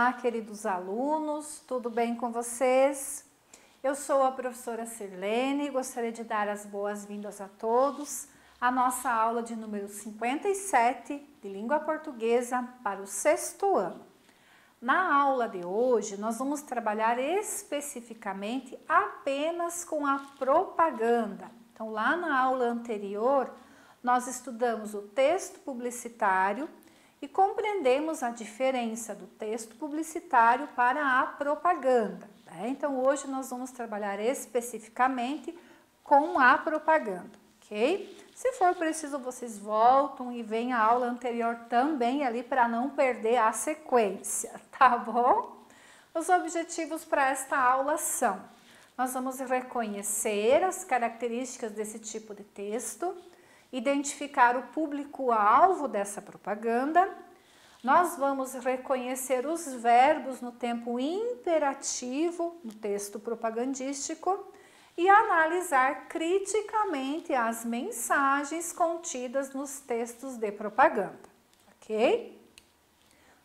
Olá, queridos alunos, tudo bem com vocês? Eu sou a professora Sirlene e gostaria de dar as boas-vindas a todos à nossa aula de número 57 de língua portuguesa para o sexto ano. Na aula de hoje, nós vamos trabalhar especificamente apenas com a propaganda. Então, lá na aula anterior, nós estudamos o texto publicitário e compreendemos a diferença do texto publicitário para a propaganda. Então, hoje nós vamos trabalhar especificamente com a propaganda, ok? Se for preciso, vocês voltam e veem a aula anterior também ali para não perder a sequência, tá bom? Os objetivos para esta aula são: nós vamos reconhecer as características desse tipo de texto, identificar o público-alvo dessa propaganda, nós vamos reconhecer os verbos no tempo imperativo no texto propagandístico e analisar criticamente as mensagens contidas nos textos de propaganda, ok?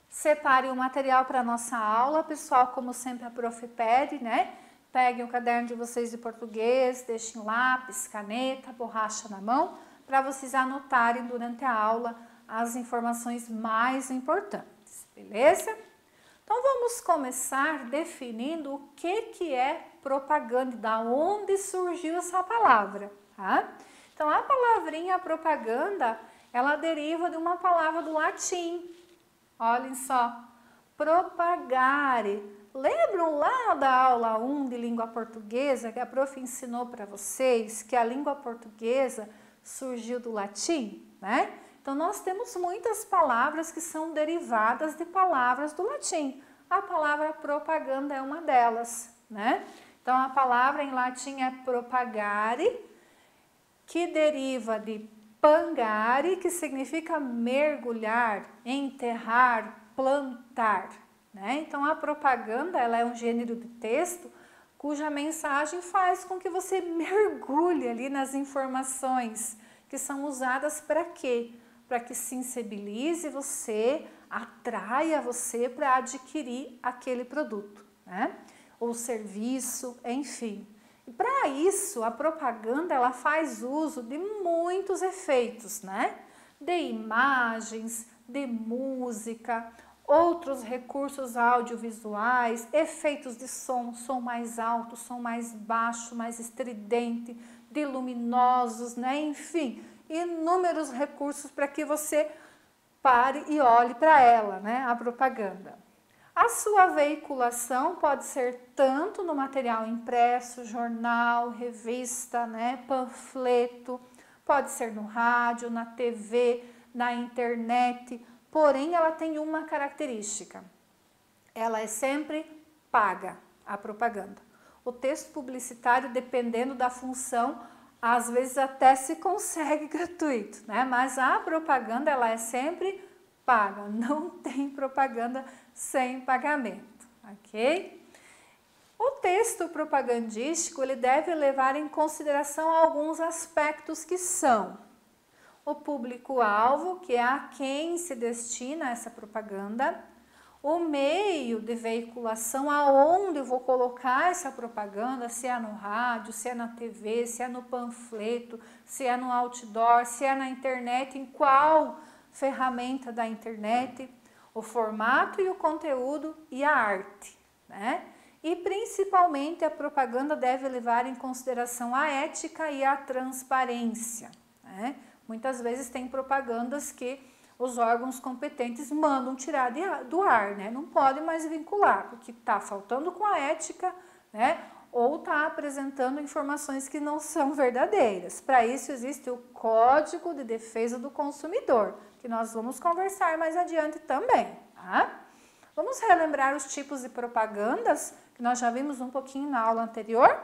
Separe o material para a nossa aula, pessoal, como sempre a prof pede, né? Peguem o caderno de vocês de português, deixem lápis, caneta, borracha na mão, para vocês anotarem durante a aula as informações mais importantes, beleza? Então, vamos começar definindo o que é propaganda, da onde surgiu essa palavra, tá? Então, a palavrinha propaganda, ela deriva de uma palavra do latim. Olhem só, propagare. Lembram lá da aula 1 de língua portuguesa, que a prof ensinou para vocês que a língua portuguesa surgiu do latim, né? Então, nós temos muitas palavras que são derivadas de palavras do latim. A palavra propaganda é uma delas, né? Então, a palavra em latim é propagare, que deriva de pangare, que significa mergulhar, enterrar, plantar, né? Então, a propaganda, ela é um gênero de texto cuja mensagem faz com que você mergulhe ali nas informações que são usadas para quê? Para que sensibilize você, atraia você para adquirir aquele produto, né? Ou serviço, enfim. E para isso, a propaganda, ela faz uso de muitos efeitos, né? De imagens, de música, outros recursos audiovisuais, efeitos de som mais alto, som mais baixo, mais estridente, de luminosos, né? Enfim, inúmeros recursos para que você pare e olhe para ela, né? A propaganda. A sua veiculação pode ser tanto no material impresso, jornal, revista, né? Panfleto, pode ser no rádio, na TV, na internet. Porém, ela tem uma característica, ela é sempre paga, a propaganda. O texto publicitário, dependendo da função, às vezes até se consegue gratuito, né? Mas a propaganda, ela é sempre paga, não tem propaganda sem pagamento, ok? O texto propagandístico, ele deve levar em consideração alguns aspectos que são: o público-alvo, que é a quem se destina essa propaganda, o meio de veiculação, aonde eu vou colocar essa propaganda, se é no rádio, se é na TV, se é no panfleto, se é no outdoor, se é na internet, em qual ferramenta da internet, o formato e o conteúdo e a arte, né? E principalmente a propaganda deve levar em consideração a ética e a transparência, né? Muitas vezes tem propagandas que os órgãos competentes mandam tirar do ar, né? Não pode mais vincular, porque está faltando com a ética, né? Ou está apresentando informações que não são verdadeiras. Para isso existe o Código de Defesa do Consumidor, que nós vamos conversar mais adiante também, tá? Vamos relembrar os tipos de propagandas, que nós já vimos um pouquinho na aula anterior.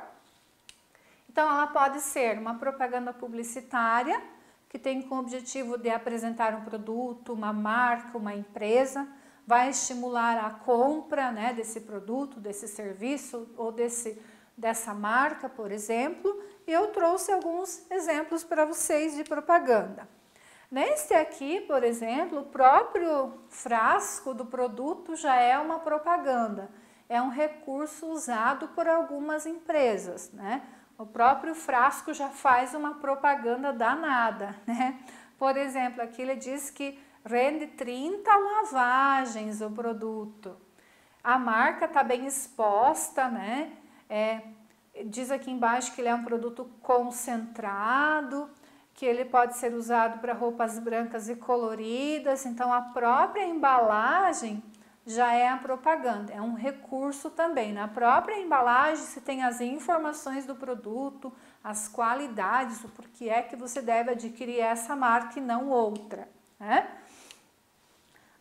Então, ela pode ser uma propaganda publicitária, que tem como objetivo de apresentar um produto, uma marca, uma empresa, vai estimular a compra, né, desse produto, desse serviço ou dessa marca, por exemplo. E eu trouxe alguns exemplos para vocês de propaganda. Nesse aqui, por exemplo, o próprio frasco do produto já é uma propaganda, é um recurso usado por algumas empresas, né? O próprio frasco já faz uma propaganda danada, né? Por exemplo, aqui ele diz que rende 30 lavagens o produto. A marca está bem exposta, né? Diz aqui embaixo que ele é um produto concentrado, que ele pode ser usado para roupas brancas e coloridas. Então, a própria embalagem já é a propaganda, é um recurso também. Na própria embalagem se tem as informações do produto, as qualidades, o porquê é que você deve adquirir essa marca e não outra, né?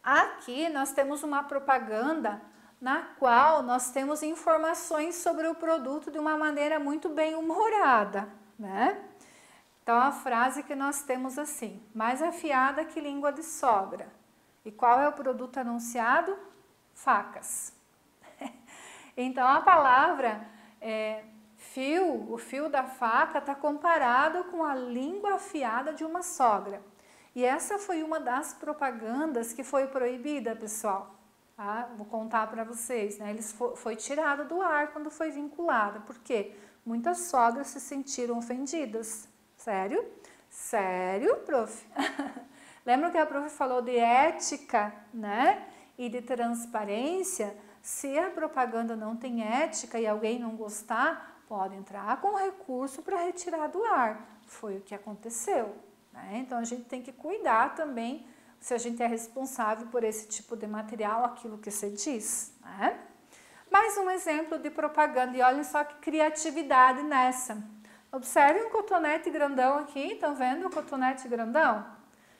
Aqui nós temos uma propaganda na qual nós temos informações sobre o produto de uma maneira muito bem humorada, né? Então a frase que nós temos assim: mais afiada que língua de sogra. E qual é o produto anunciado? Facas. Então a palavra fio, o fio da faca está comparado com a língua afiada de uma sogra. E essa foi uma das propagandas que foi proibida, pessoal. Tá? Vou contar para vocês, né? Foi tirado do ar quando foi vinculada. Por quê? Muitas sogras se sentiram ofendidas. Sério? Sério, prof? Lembra que a prof falou de ética, né? E de transparência? Se a propaganda não tem ética e alguém não gostar, pode entrar com recurso para retirar do ar. Foi o que aconteceu, né? Então a gente tem que cuidar também se a gente é responsável por esse tipo de material, aquilo que você diz, né? Mais um exemplo de propaganda, e olhem só que criatividade nessa. Observe um cotonete grandão aqui, estão vendo o cotonete grandão?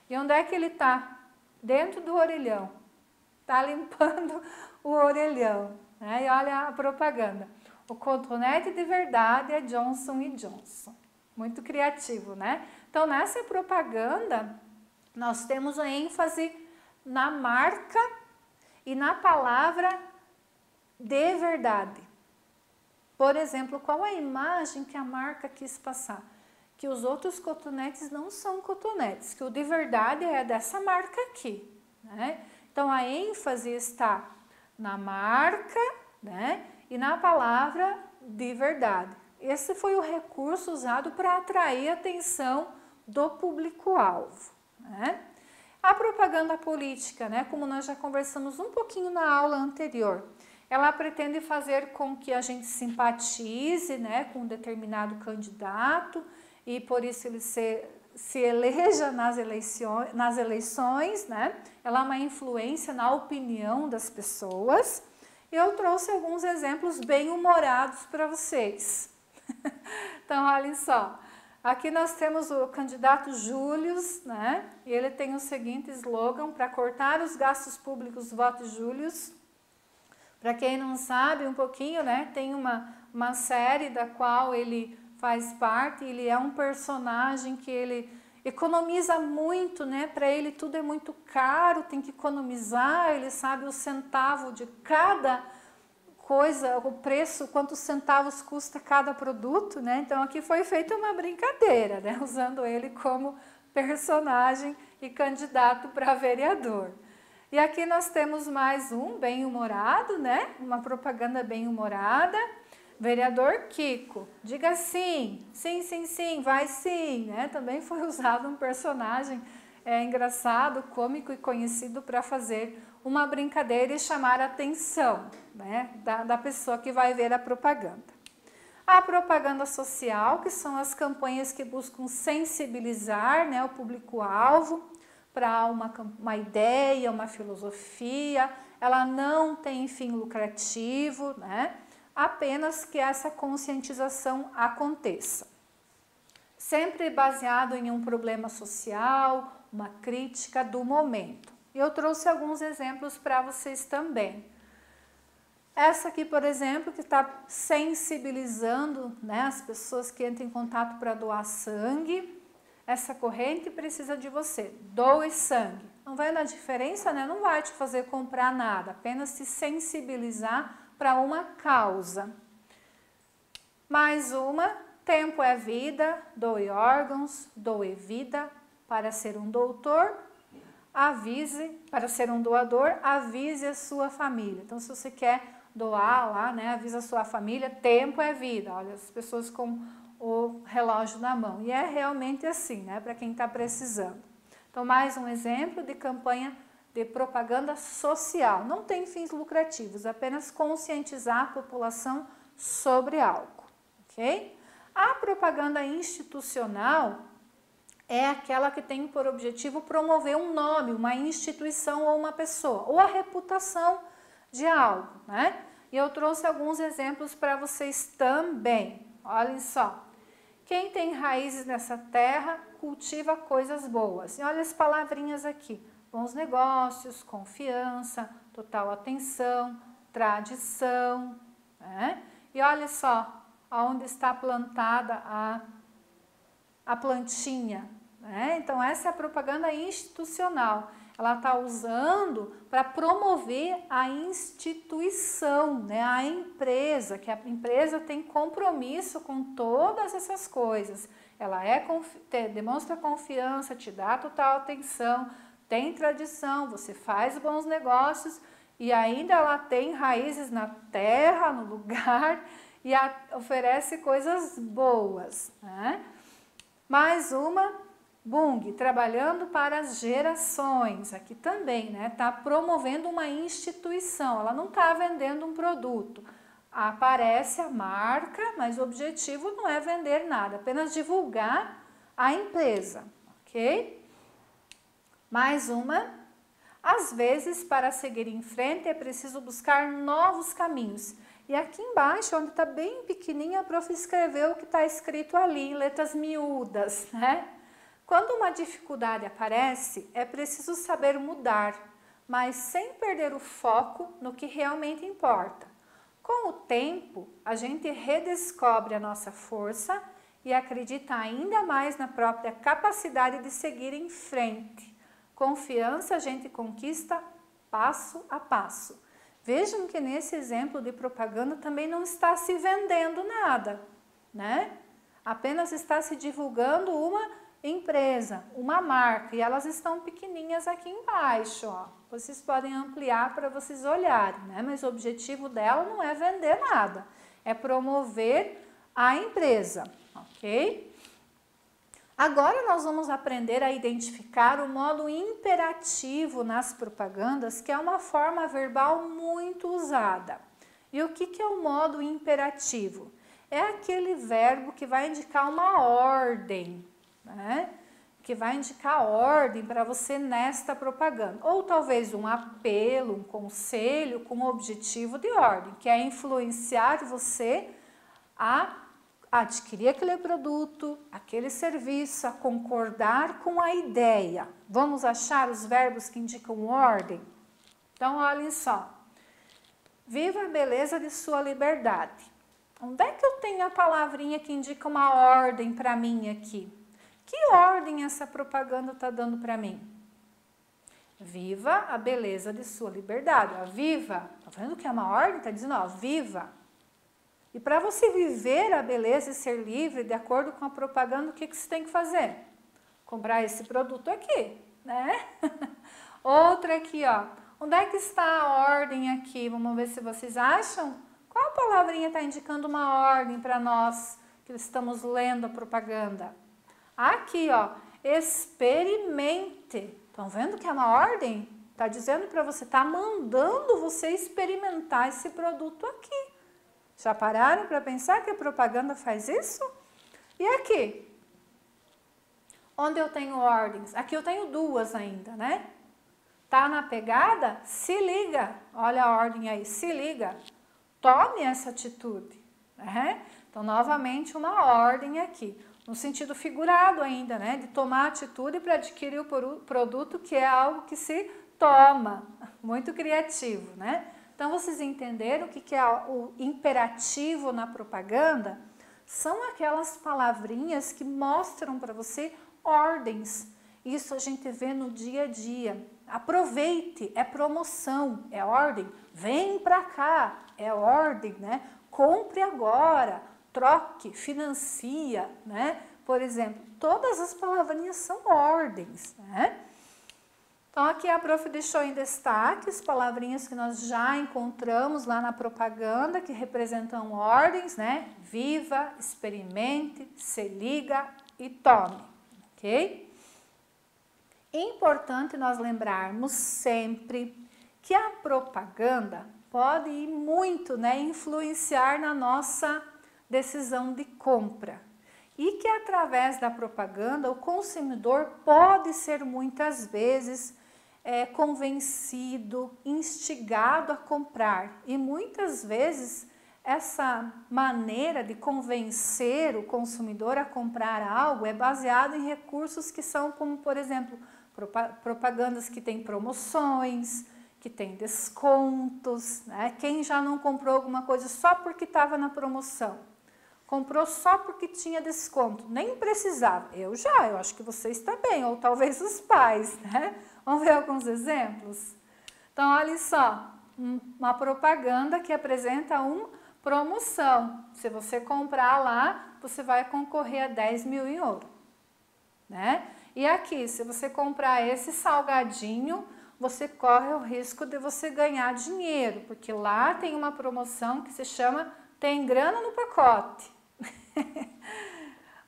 E onde é que ele está? Dentro do orelhão. Está limpando o orelhão, né? E olha a propaganda. O cotonete de verdade é Johnson & Johnson. Muito criativo, né? Então, nessa propaganda, nós temos a ênfase na marca e na palavra de verdade. Por exemplo, qual a imagem que a marca quis passar? Que os outros cotonetes não são cotonetes, que o de verdade é dessa marca aqui, né? Então, a ênfase está na marca, né? E na palavra de verdade. Esse foi o recurso usado para atrair a atenção do público-alvo, né? A propaganda política, né? Como nós já conversamos um pouquinho na aula anterior, ela pretende fazer com que a gente simpatize, né, com um determinado candidato e por isso ele se eleja nas eleições, né? Ela é uma influência na opinião das pessoas. Eu trouxe alguns exemplos bem humorados para vocês. Então, olhem só. Aqui nós temos o candidato Július, né? E ele tem o seguinte slogan: para cortar os gastos públicos, vote Július. Para quem não sabe um pouquinho, né? Tem uma série da qual ele faz parte, ele é um personagem que ele economiza muito, né? Para ele tudo é muito caro, tem que economizar, ele sabe o centavo de cada coisa, o preço, quantos centavos custa cada produto, né? Então aqui foi feita uma brincadeira, né? Usando ele como personagem e candidato para vereador. E aqui nós temos mais um bem humorado, né? Uma propaganda bem humorada. Vereador Kiko, diga sim, sim, sim, sim, vai sim, né? Também foi usado um personagem engraçado, cômico e conhecido para fazer uma brincadeira e chamar a atenção, né, da pessoa que vai ver a propaganda. A propaganda social, que são as campanhas que buscam sensibilizar, né, o público-alvo para uma ideia, uma filosofia, ela não tem fim lucrativo, né? Apenas que essa conscientização aconteça. Sempre baseado em um problema social, uma crítica do momento. Eu trouxe alguns exemplos para vocês também. Essa aqui, por exemplo, que está sensibilizando, né, as pessoas que entram em contato para doar sangue. Essa corrente precisa de você, doe sangue. Não vai dar diferença, né? Não vai te fazer comprar nada, apenas se sensibilizar para uma causa. Mais uma, tempo é vida, doe órgãos, doe vida, para ser um doutor, para ser um doador, avise a sua família. Então, se você quer doar lá, né, avisa a sua família, tempo é vida. Olha, as pessoas com o relógio na mão. E é realmente assim, né, para quem está precisando. Então, mais um exemplo de campanha de propaganda social. Não tem fins lucrativos, apenas conscientizar a população sobre algo, ok? A propaganda institucional é aquela que tem por objetivo promover um nome, uma instituição ou uma pessoa, ou a reputação de algo, né? E eu trouxe alguns exemplos para vocês também. Olhem só. Quem tem raízes nessa terra cultiva coisas boas. E olha as palavrinhas aqui. Bons negócios, confiança, total atenção, tradição, né? E olha só aonde está plantada a plantinha, né? Então essa é a propaganda institucional. Ela está usando para promover a instituição, né? A empresa, que a empresa tem compromisso com todas essas coisas. Ela demonstra confiança, te dá total atenção, tem tradição, você faz bons negócios e ainda ela tem raízes na terra, no lugar e oferece coisas boas, né? Mais uma, Bung, trabalhando para as gerações, aqui também, né? Tá promovendo uma instituição, ela não está vendendo um produto. Aparece a marca, mas o objetivo não é vender nada, apenas divulgar a empresa, ok? Mais uma, às vezes para seguir em frente é preciso buscar novos caminhos. E aqui embaixo, onde está bem pequenininha, a prof escreveu o que está escrito ali em letras miúdas, né? Quando uma dificuldade aparece, é preciso saber mudar, mas sem perder o foco no que realmente importa. Com o tempo, a gente redescobre a nossa força e acredita ainda mais na própria capacidade de seguir em frente. Confiança a gente conquista passo a passo. Vejam que nesse exemplo de propaganda também não está se vendendo nada, né? Apenas está se divulgando uma empresa, uma marca, e elas estão pequenininhas aqui embaixo, ó. Vocês podem ampliar para vocês olharem, né? Mas o objetivo dela não é vender nada, é promover a empresa, ok? Agora nós vamos aprender a identificar o modo imperativo nas propagandas, que é uma forma verbal muito usada. E o que é o modo imperativo? É aquele verbo que vai indicar uma ordem, né? Que vai indicar ordem para você nesta propaganda. Ou talvez um apelo, um conselho com o objetivo de ordem, que é influenciar você a adquirir aquele produto, aquele serviço, a concordar com a ideia. Vamos achar os verbos que indicam ordem? Então, olhem só. Viva a beleza de sua liberdade. Onde é que eu tenho a palavrinha que indica uma ordem para mim aqui? Que ordem essa propaganda está dando para mim? Viva a beleza de sua liberdade. Ó, viva. Está vendo que é uma ordem? Está dizendo, ó, viva. E para você viver a beleza e ser livre, de acordo com a propaganda, o que você tem que fazer? Comprar esse produto aqui, né? Outra aqui, ó. Onde é que está a ordem aqui? Vamos ver se vocês acham. Qual palavrinha está indicando uma ordem para nós que estamos lendo a propaganda? Aqui, ó. Experimente. Estão vendo que é uma ordem? Está dizendo para você, está mandando você experimentar esse produto aqui. Já pararam para pensar que a propaganda faz isso? E aqui? Onde eu tenho ordens? Aqui eu tenho duas ainda, né? Tá na pegada? Se liga. Olha a ordem aí, se liga. Tome essa atitude. Né? Então, novamente, uma ordem aqui. No sentido figurado ainda, né? De tomar atitude para adquirir o produto, que é algo que se toma. Muito criativo, né? Então, vocês entenderam o que é o imperativo na propaganda? São aquelas palavrinhas que mostram para você ordens. Isso a gente vê no dia a dia. Aproveite, é promoção, é ordem. Vem para cá, é ordem, né? Compre agora, troque, financia, né? Por exemplo, todas as palavrinhas são ordens, né? Então, aqui a prof deixou em destaque as palavrinhas que nós já encontramos lá na propaganda, que representam ordens, né? Viva, experimente, se liga e tome, ok? Importante nós lembrarmos sempre que a propaganda pode ir muito, né? Influenciar na nossa decisão de compra. E que através da propaganda o consumidor pode ser muitas vezes convencido, instigado a comprar. E muitas vezes essa maneira de convencer o consumidor a comprar algo é baseada em recursos que são como, por exemplo, propagandas que têm promoções, que têm descontos, né? Quem já não comprou alguma coisa só porque estava na promoção? Comprou só porque tinha desconto, nem precisava. Eu acho que vocês também, ou talvez os pais, né? Vamos ver alguns exemplos? Então, olha só, uma propaganda que apresenta uma promoção. Se você comprar lá, você vai concorrer a 10 mil em ouro, né? E aqui, se você comprar esse salgadinho, você corre o risco de você ganhar dinheiro, porque lá tem uma promoção que se chama Tem Grana no Pacote.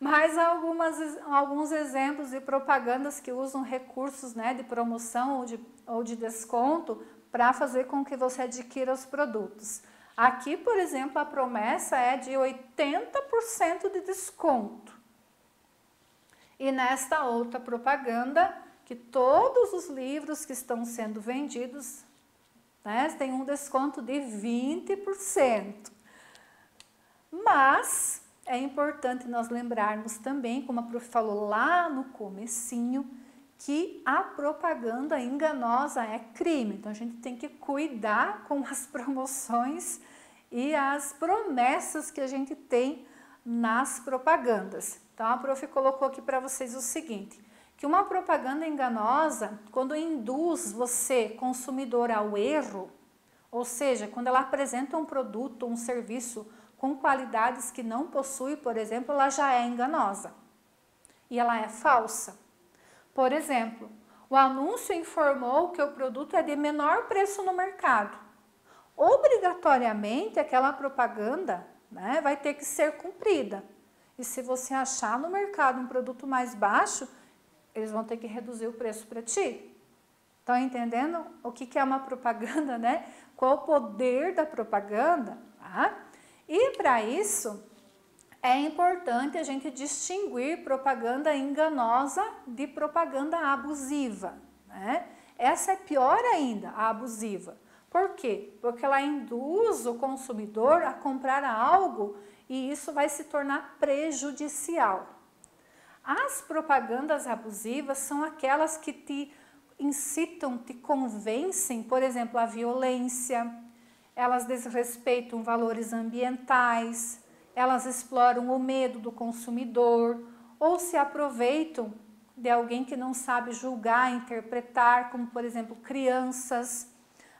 Mas alguns exemplos de propagandas que usam recursos, né, de promoção ou de desconto para fazer com que você adquira os produtos. Aqui, por exemplo, a promessa é de 80% de desconto. E nesta outra propaganda, que todos os livros que estão sendo vendidos, né, têm um desconto de 20%. Mas é importante nós lembrarmos também, como a prof falou lá no comecinho, que a propaganda enganosa é crime. Então, a gente tem que cuidar com as promoções e as promessas que a gente tem nas propagandas. Então, a prof colocou aqui para vocês o seguinte, que uma propaganda enganosa, quando induz você, consumidor, ao erro, ou seja, quando ela apresenta um produto, um serviço com qualidades que não possui, por exemplo, ela já é enganosa e ela é falsa. Por exemplo, o anúncio informou que o produto é de menor preço no mercado. Obrigatoriamente, aquela propaganda, né, vai ter que ser cumprida. E se você achar no mercado um produto mais baixo, eles vão ter que reduzir o preço para ti. Estão entendendo o que é uma propaganda, né? Qual o poder da propaganda? Tá? E para isso, é importante a gente distinguir propaganda enganosa de propaganda abusiva, né? Essa é pior ainda, a abusiva. Por quê? Porque ela induz o consumidor a comprar algo e isso vai se tornar prejudicial. As propagandas abusivas são aquelas que te incitam, te convencem, por exemplo, a violência. Elas desrespeitam valores ambientais, elas exploram o medo do consumidor ou se aproveitam de alguém que não sabe julgar, interpretar, como por exemplo crianças.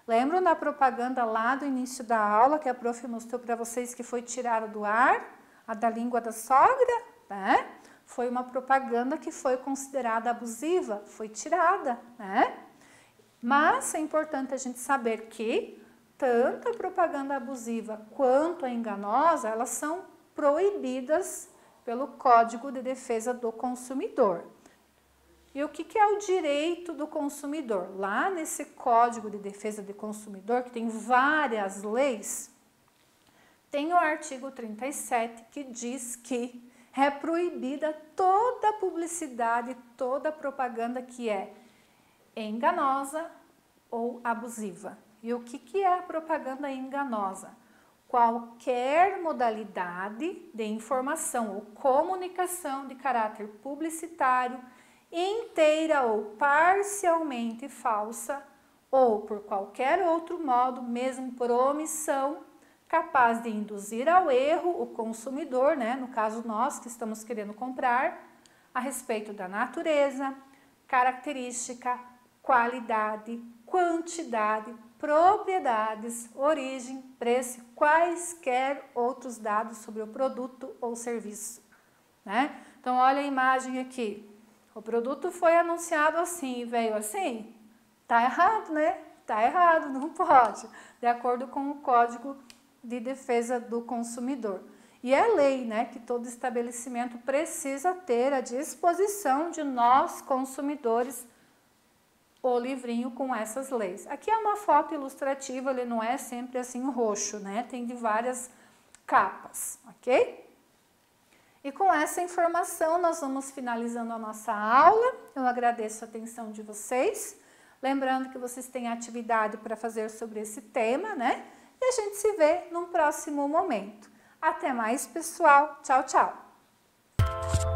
Lembram da propaganda lá do início da aula que a prof mostrou para vocês que foi tirada do ar, a da língua da sogra, né? Foi uma propaganda que foi considerada abusiva, foi tirada, né? Mas é importante a gente saber que tanto a propaganda abusiva quanto a enganosa, elas são proibidas pelo Código de Defesa do Consumidor. E o que é o direito do consumidor? Lá nesse Código de Defesa do Consumidor, que tem várias leis, tem o artigo 37 que diz que é proibida toda publicidade, toda propaganda que é enganosa ou abusiva. E o que é a propaganda enganosa? Qualquer modalidade de informação ou comunicação de caráter publicitário, inteira ou parcialmente falsa, ou por qualquer outro modo, mesmo por omissão, capaz de induzir ao erro o consumidor, né? No caso nós que estamos querendo comprar, a respeito da natureza, característica, qualidade, quantidade, propriedades, origem, preço, quaisquer outros dados sobre o produto ou serviço, né? Então, olha a imagem aqui. O produto foi anunciado assim e veio assim? Tá errado, né? Tá errado, não pode. De acordo com o Código de Defesa do Consumidor. E é lei, né, que todo estabelecimento precisa ter à disposição de nós, consumidores, o livrinho com essas leis. Aqui é uma foto ilustrativa, ele não é sempre assim roxo, né? Tem de várias capas, ok? E com essa informação nós vamos finalizando a nossa aula. Eu agradeço a atenção de vocês. Lembrando que vocês têm atividade para fazer sobre esse tema, né? E a gente se vê num próximo momento. Até mais, pessoal. Tchau, tchau.